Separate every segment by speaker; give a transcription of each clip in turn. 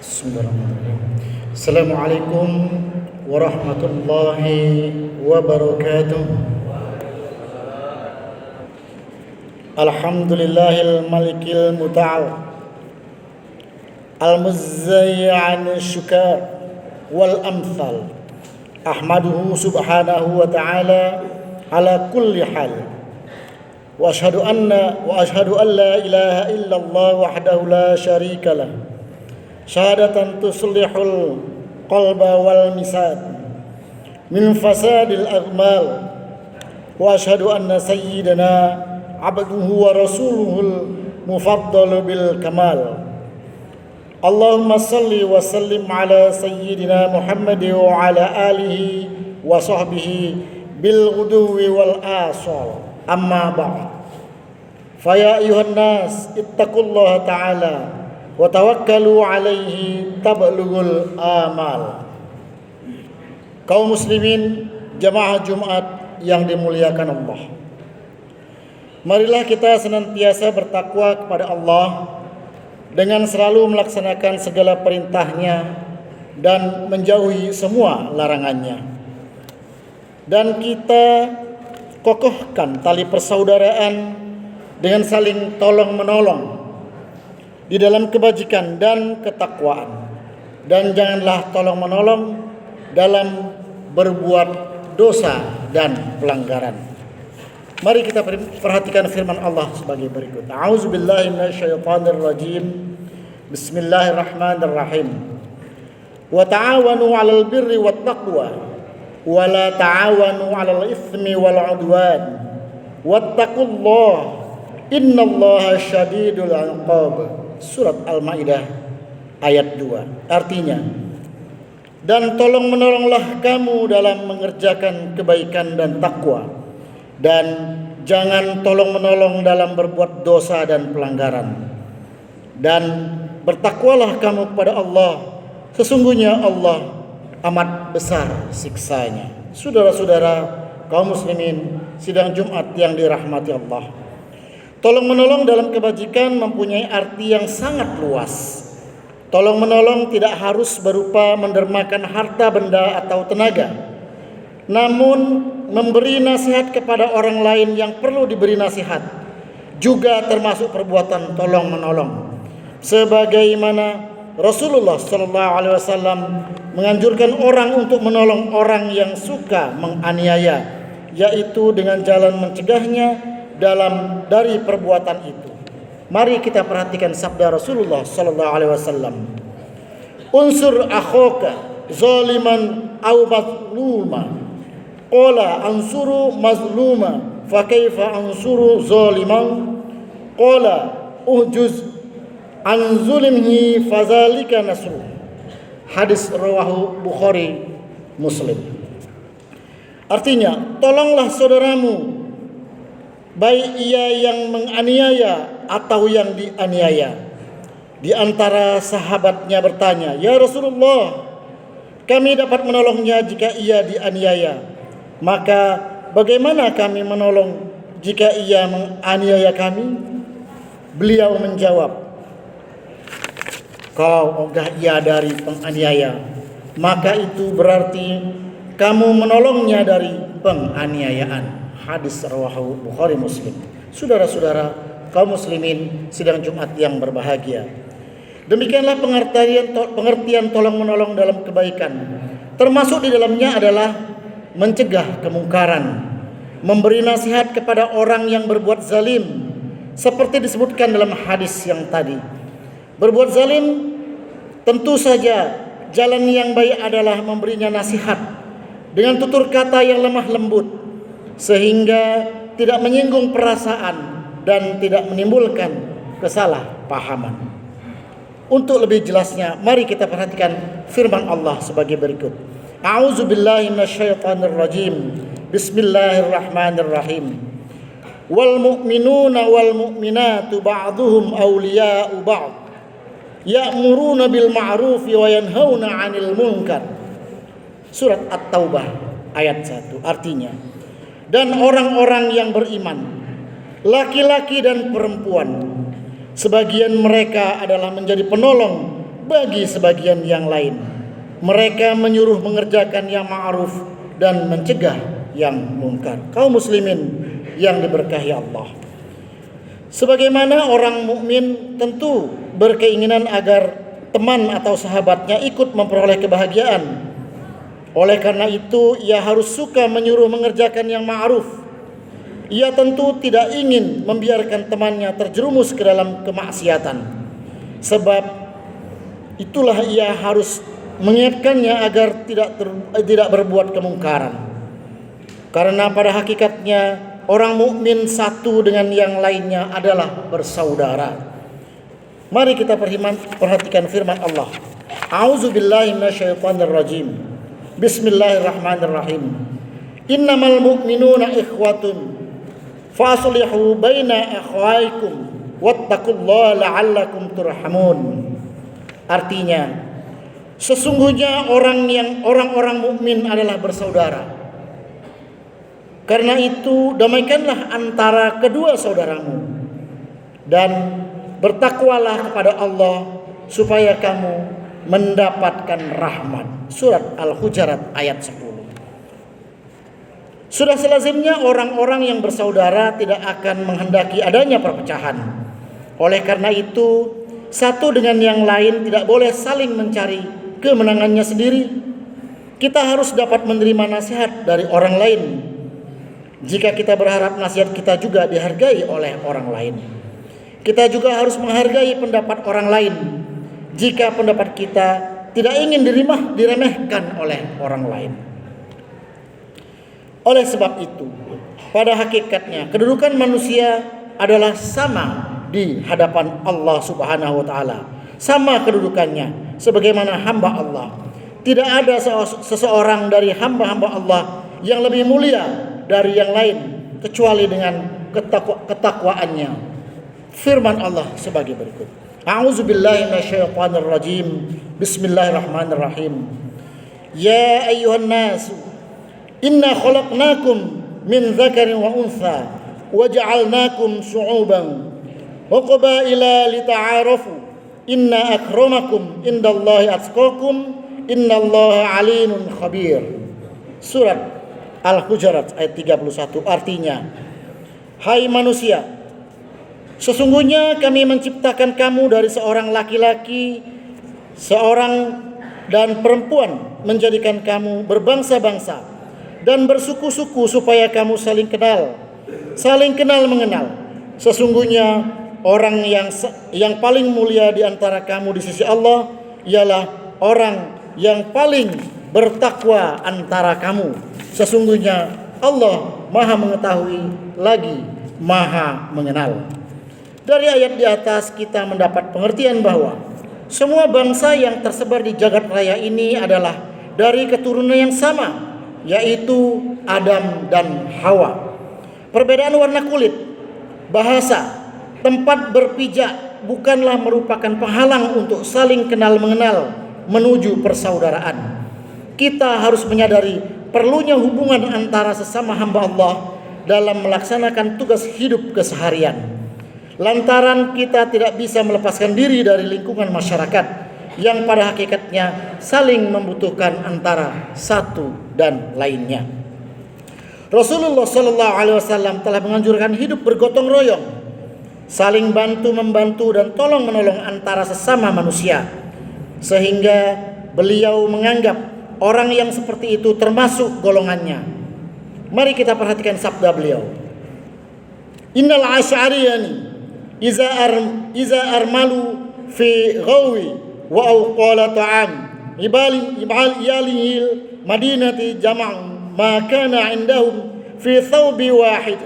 Speaker 1: Bismillahirrahmanirrahim. Assalamualaikum warahmatullahi wabarakatuh. Alhamdulillahil malikil muta'al al-muzzayyan syukar wal amthal. Ahmaduhu subhanahu wa ta'ala ala kulli hal. Wa ashhadu an la ilaha illallah wahdahu la syarika lah. Syahadatan tuslihul qalba wal misad min fasadil aghmal. Wa ashhadu anna sayyidana abduhu wa rasuluhul mufaddal bil kamal. Allahumma salli wa sallim ala sayyidina Muhammad wa ala alihi wa sahbihi bil ghuduwi wal asal. Amma ba'd. Fa ya ayuhan nas ittaqullaha ta'ala wa tawakkalu alaihi tablughul amal. Kaum muslimin jamaah Jumat yang dimuliakan Allah, marilah kita senantiasa bertakwa kepada Allah dengan selalu melaksanakan segala perintahnya dan menjauhi semua larangannya. Dan kita kokohkan tali persaudaraan dengan saling tolong menolong di dalam kebajikan dan ketakwaan, dan janganlah tolong menolong dalam berbuat dosa dan pelanggaran. Mari kita perhatikan firman Allah sebagai berikut. A'udzubillahi minasyaitonirrajim. Bismillahirrahmanirrahim. Wa ta'awanu 'alal birri wat taqwa wa la ta'awanu 'alal itsmi wal 'udwan. Wattaqullaha innallaha syadidul 'iqab. Surat Al-Maidah ayat 2. Artinya, dan tolong menolonglah kamu dalam mengerjakan kebaikan dan takwa, dan jangan tolong menolong dalam berbuat dosa dan pelanggaran. Dan bertakwalah kamu kepada Allah, sesungguhnya Allah amat besar siksanya. Saudara-saudara kaum muslimin sidang Jumat yang dirahmati Allah, tolong menolong dalam kebajikan mempunyai arti yang sangat luas. Tolong menolong tidak harus berupa mendermakan harta benda atau tenaga, namun memberi nasihat kepada orang lain yang perlu diberi nasihat juga termasuk perbuatan tolong menolong. Sebagaimana Rasulullah SAW menganjurkan orang untuk menolong orang yang suka menganiaya, yaitu dengan jalan mencegahnya dari perbuatan itu. Mari kita perhatikan sabda Rasulullah sallallahu alaihi wasallam. Unsur akhaka zaliman aw mazluma. Qala ansuru mazluma fa kaifa ansuru zaliman? Qala uhjuz an zulmihi fazalika nasru. Hadis rawahu Bukhari Muslim. Artinya, tolonglah saudaramu, baik ia yang menganiaya atau yang dianiaya. Di antara sahabatnya bertanya, "Ya Rasulullah, kami dapat menolongnya jika ia dianiaya. Maka bagaimana kami menolong jika ia menganiaya kami?" Beliau menjawab, "Kau ogah ia dari penganiaya, maka itu berarti kamu menolongnya dari penganiayaan." Hadis rawahu Bukhari Muslim. Saudara-saudara kaum muslimin sidang Jumat yang berbahagia, demikianlah pengertian tolong menolong dalam kebaikan. Termasuk di dalamnya adalah mencegah kemungkaran, memberi nasihat kepada orang yang berbuat zalim, seperti disebutkan dalam hadis yang tadi. Berbuat zalim, tentu saja jalan yang baik adalah memberinya nasihat dengan tutur kata yang lemah lembut, sehingga tidak menyinggung perasaan dan tidak menimbulkan kesalahpahaman. Untuk lebih jelasnya, mari kita perhatikan firman Allah sebagai berikut. A'udzubillahi minasyaitonirrajim. Bismillahirrahmanirrahim. Wal mu'minuna wal mu'minatu ba'duhum awliya'u ba'd. Ya'muruna bil ma'rufi wa yanhauna 'anil munkar. Surat At-Taubah ayat 1. Artinya, dan orang-orang yang beriman, laki-laki dan perempuan, sebagian mereka adalah menjadi penolong bagi sebagian yang lain. Mereka menyuruh mengerjakan yang ma'ruf dan mencegah yang mungkar. Kaum muslimin yang diberkahi Allah, sebagaimana orang mukmin tentu berkeinginan agar teman atau sahabatnya ikut memperoleh kebahagiaan. Oleh karena itu, ia harus suka menyuruh mengerjakan yang ma'ruf. Ia tentu tidak ingin membiarkan temannya terjerumus ke dalam kemaksiatan. Sebab itulah ia harus mengingatkannya agar tidak berbuat kemungkaran. Karena pada hakikatnya orang mukmin satu dengan yang lainnya adalah bersaudara. Mari kita perhatikan firman Allah. A'udzubillahi minasyaitonirrajim. Bismillahirrahmanirrahim. Innamal mu'minuna ikhwatun faslihu baina akhwaikum wattaqullaha la'allakum turhamun. Artinya, sesungguhnya orang-orang mukmin adalah bersaudara. Karena itu, damaikanlah antara kedua saudaramu dan bertakwalah kepada Allah supaya kamu mendapatkan rahmat. Surat Al-Hujurat ayat 10. Sudah selazimnya orang-orang yang bersaudara tidak akan menghendaki adanya perpecahan. Oleh karena itu, satu dengan yang lain tidak boleh saling mencari kemenangannya sendiri. Kita harus dapat menerima nasihat dari orang lain jika kita berharap nasihat kita juga dihargai oleh orang lain. Kita juga harus menghargai pendapat orang lain jika pendapat kita tidak ingin diremehkan oleh orang lain. Oleh sebab itu, pada hakikatnya kedudukan manusia adalah sama di hadapan Allah Subhanahu wa taala. Sama kedudukannya sebagaimana hamba Allah. Tidak ada seseorang dari hamba-hamba Allah yang lebih mulia dari yang lain kecuali dengan ketakwaannya. Firman Allah sebagai berikut. A'udzubillahi minasyaitonirrajim. Bismillahirrahmanirrahim. Ya ayyuhan nas, inna khalaqnakum min dzakarin wa untha wa ja'alnakum syu'uban wa qabaila lita'arafu. Inna akramakum indallahi atqakum innallaha alimun khabir. Surat Al-Hujurat ayat 31. Artinya, hai manusia, sesungguhnya kami menciptakan kamu dari seorang laki-laki, seorang dan perempuan, menjadikan kamu berbangsa-bangsa dan bersuku-suku supaya kamu saling kenal mengenal. Sesungguhnya orang yang paling mulia di antara kamu di sisi Allah ialah orang yang paling bertakwa antara kamu. Sesungguhnya Allah Maha mengetahui lagi Maha mengenal. Dari ayat di atas kita mendapat pengertian bahwa semua bangsa yang tersebar di jagat raya ini adalah dari keturunan yang sama, yaitu Adam dan Hawa. Perbedaan warna kulit, bahasa, tempat berpijak bukanlah merupakan penghalang untuk saling kenal mengenal menuju persaudaraan. Kita harus menyadari perlunya hubungan antara sesama hamba Allah dalam melaksanakan tugas hidup keseharian. Lantaran kita tidak bisa melepaskan diri dari lingkungan masyarakat yang pada hakikatnya saling membutuhkan antara satu dan lainnya. Rasulullah SAW telah menganjurkan hidup bergotong royong, saling bantu-membantu dan tolong-menolong antara sesama manusia, sehingga beliau menganggap orang yang seperti itu termasuk golongannya. Mari kita perhatikan sabda beliau. Innal asy'ariyani iza armalu fi ghawi wa awqala ta'am ibal yalihil madinati jama'u ma kana indahum fi thawbi wahid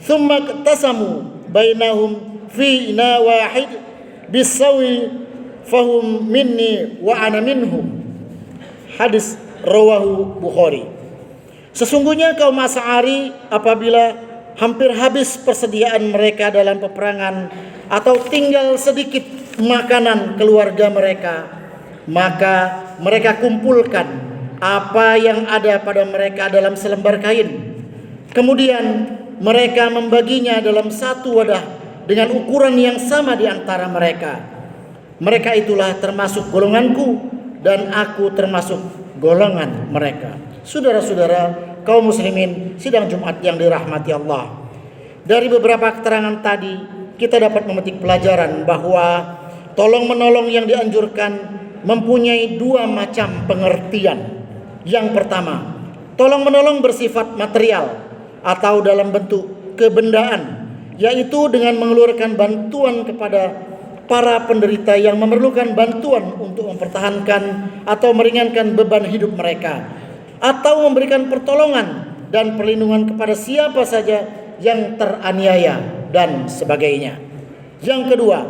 Speaker 1: thumma tasamu bainahum fi ina wahid bisawi fahum minni wa ana minhum. Hadis rawahu Bukhari. Sesungguhnya kaum Asy'ari apabila hampir habis persediaan mereka dalam peperangan atau tinggal sedikit makanan keluarga mereka, maka mereka kumpulkan apa yang ada pada mereka dalam selembar kain. Kemudian mereka membaginya dalam satu wadah dengan ukuran yang sama di antara mereka. Mereka itulah termasuk golonganku dan aku termasuk golongan mereka. Saudara-saudara kaum muslimin sidang Jumat yang dirahmati Allah. Dari beberapa keterangan tadi kita dapat memetik pelajaran bahwa tolong menolong yang dianjurkan mempunyai dua macam pengertian. Yang pertama, tolong menolong bersifat material atau dalam bentuk kebendaan, yaitu dengan mengeluarkan bantuan kepada para penderita yang memerlukan bantuan untuk mempertahankan atau meringankan beban hidup mereka, atau memberikan pertolongan dan perlindungan kepada siapa saja yang teraniaya dan sebagainya. Yang kedua,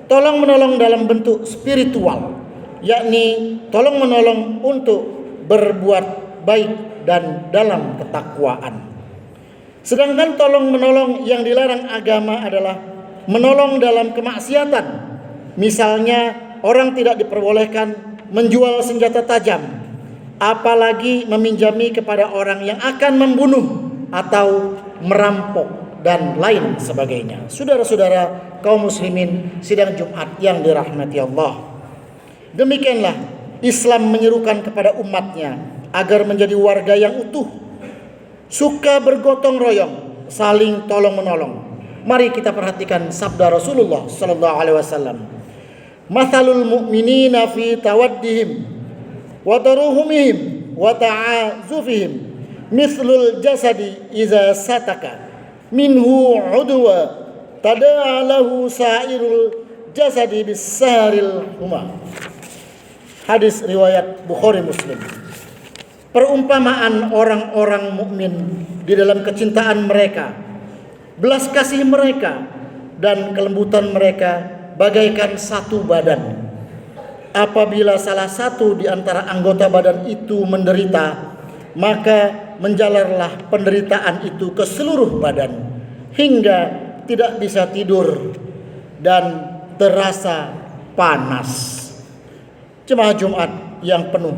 Speaker 1: tolong menolong dalam bentuk spiritual, yakni tolong menolong untuk berbuat baik dan dalam ketakwaan. Sedangkan tolong menolong yang dilarang agama adalah menolong dalam kemaksiatan. Misalnya orang tidak diperbolehkan menjual senjata tajam, apalagi meminjami kepada orang yang akan membunuh atau merampok dan lain sebagainya. Saudara-saudara kaum muslimin sidang Jumat yang dirahmati Allah. Demikianlah Islam menyerukan kepada umatnya agar menjadi warga yang utuh, suka bergotong royong, saling tolong menolong. Mari kita perhatikan sabda Rasulullah sallallahu alaihi wasallam. Mathalul mu'minina fi tawaddihim wa taruhumihim wa ta'azufihim mithlul jasadi iza sataka minhu udwa tada'a lahu sa'irul jasadi bisaril huma. Hadis riwayat Bukhari Muslim. Perumpamaan orang-orang mukmin di dalam kecintaan mereka, belas kasih mereka, dan kelembutan mereka bagaikan satu badan. Apabila salah satu di antara anggota badan itu menderita, maka menjalarlah penderitaan itu ke seluruh badan hingga tidak bisa tidur dan terasa panas. Jemaah Jumat yang penuh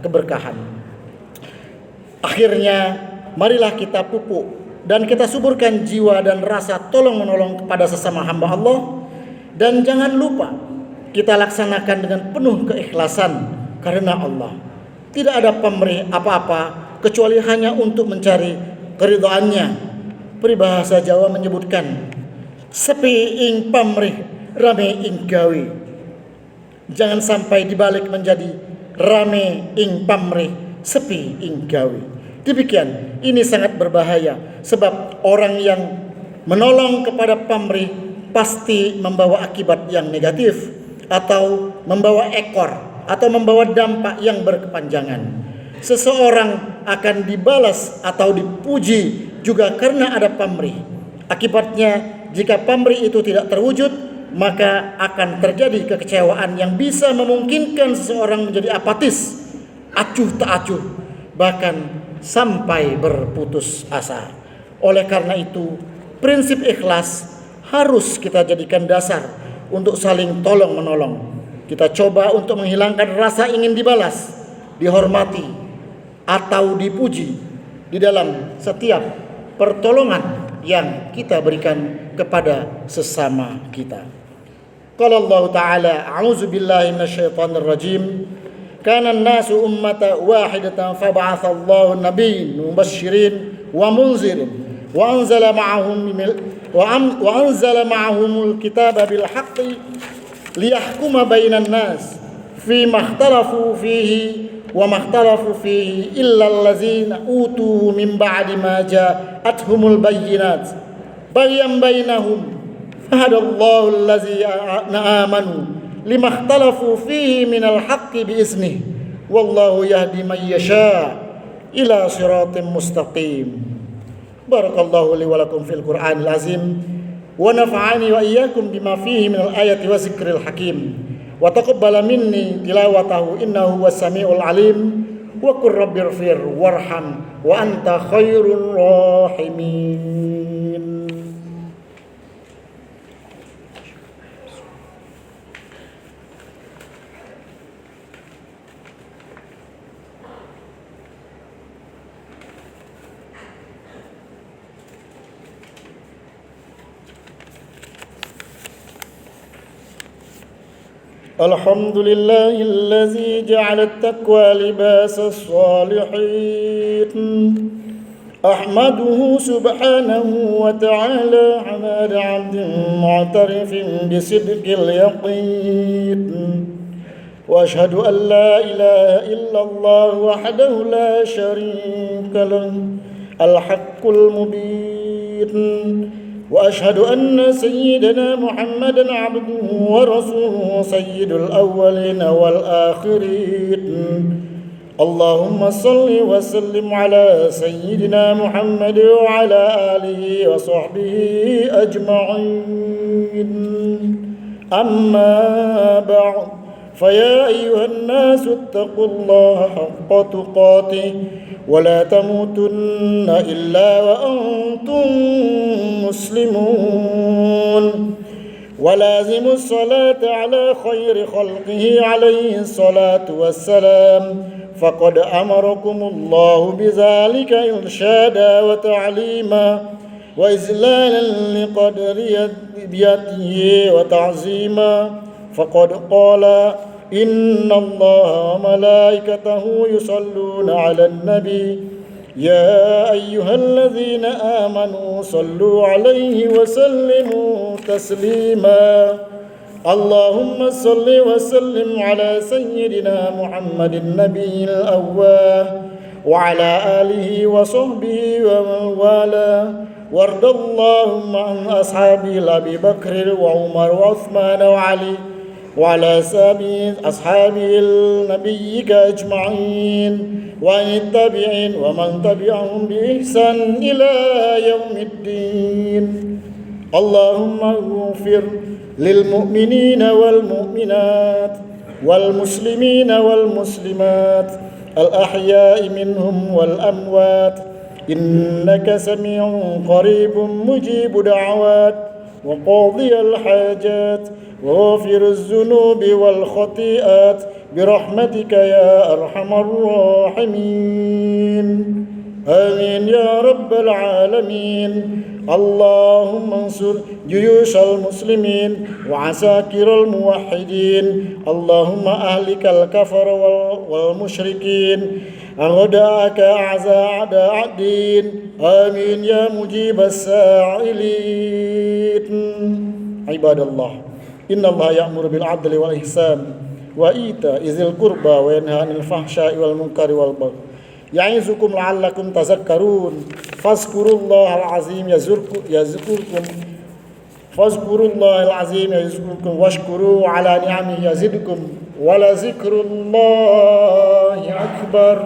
Speaker 1: keberkahan. Akhirnya marilah kita pupuk dan kita suburkan jiwa dan rasa tolong menolong kepada sesama hamba Allah, dan jangan lupa kita laksanakan dengan penuh keikhlasan karena Allah. Tidak ada pamrih apa-apa kecuali hanya untuk mencari keridhaannya. Peribahasa Jawa menyebutkan sepi ing pamrih rame ing gawe. Jangan sampai dibalik menjadi rame ing pamrih, sepi ing gawe. Demikian, ini sangat berbahaya sebab orang yang menolong kepada pamrih pasti membawa akibat yang negatif atau membawa ekor atau membawa dampak yang berkepanjangan. Seseorang akan dibalas atau dipuji juga karena ada pamrih. Akibatnya, jika pamrih itu tidak terwujud, maka akan terjadi kekecewaan yang bisa memungkinkan seseorang menjadi apatis, acuh tak acuh, bahkan sampai berputus asa. Oleh karena itu, prinsip ikhlas harus kita jadikan dasar untuk saling tolong menolong. Kita coba untuk menghilangkan rasa ingin dibalas, dihormati, atau dipuji di dalam setiap pertolongan yang kita berikan kepada sesama kita. Qala Allah Ta'ala, a'udzu billahi minasyaitonir rajim. Kana an-nasu ummatan wahidatan fab'atha Allahu an-nabiyyin mubasysyirin wa munzirin wa anzala ma'ahumul kitaba bil haqqi liyahkuma bainan nas fima ikhtalafu fihi wa ma ikhtalafu fihi illa allazina utuhu min ba'di ma ja'atuhumul bayyinat baghyan bainahum fahadallahu allazina amanu lima ikhtalafu fihi minal haqqi biiznih wallahu yahdi man yasha ila siratim mustaqim. Barakallahu li wa lakum fil Qur'anil azim wa nafa'ani wa iyyakum bima fihi minal ayati wa zikril hakim wa taqabbala minni tilawatahu innahu was samiul alim wa qur rabbighfir warham wa anta khairur rahimin. الحمد لله الذي جعل التقوى لباس الصالحين أحمده سبحانه وتعالى حمد عبد معترف بصدق اليقين وأشهد أن لا إله إلا الله وحده لا شريك له الحق المبين وأشهد أن سيدنا محمدا عبده ورسوله سيد الأولين والآخرين اللهم صل وسلم على سيدنا محمد وعلى آله وصحبه أجمعين أما بعد فيا أيها الناس اتقوا الله حق تقاته ولا تموتن إلا وأنتم مسلمون ولازموا الصلاة على خير خلقه عليه الصلاة والسلام فقد أمركم الله بذلك إرشادا وتعليما وإذلالا لقدريته وتعظيما فقد قال إن الله وملائكته يصلون على النبي يا أيها الذين آمنوا صلوا عليه وسلموا تسليما اللهم صل وسلم على سيدنا محمد النبي الأواه وعلى آله وصحبه ومن والاه وارض اللهم عن أصحابه أبي بكر وعمر وعثمان وعلي وعلى أصحاب نبيك أجمعين وعن التابعين ومن تبعهم بإحسان إلى يوم الدين اللهم اغفر للمؤمنين والمؤمنات والمسلمين والمسلمات الأحياء منهم والأموات إنك سميع قريب مجيب دعوات وقاضي الحاجات وغافر الذنوب والخطيئات برحمتك يا أرحم الراحمين آمين يا رب العالمين اللهم انصر جيوش المسلمين وعساكر الموحدين اللهم أهلك الكفر والمشركين أعداءك أعداء الدين آمين يا مجيب السائلين عباد الله إن الله يأمر بالعدل والإحسان وإيتاء ذي القربى وينهى عن الفحشاء والمنكر والبغي يعظكم لعلكم تذكرون فاذكروا الله العظيم يذكركم واشكروا على نعمه يزدكم ولذكر الله أكبر.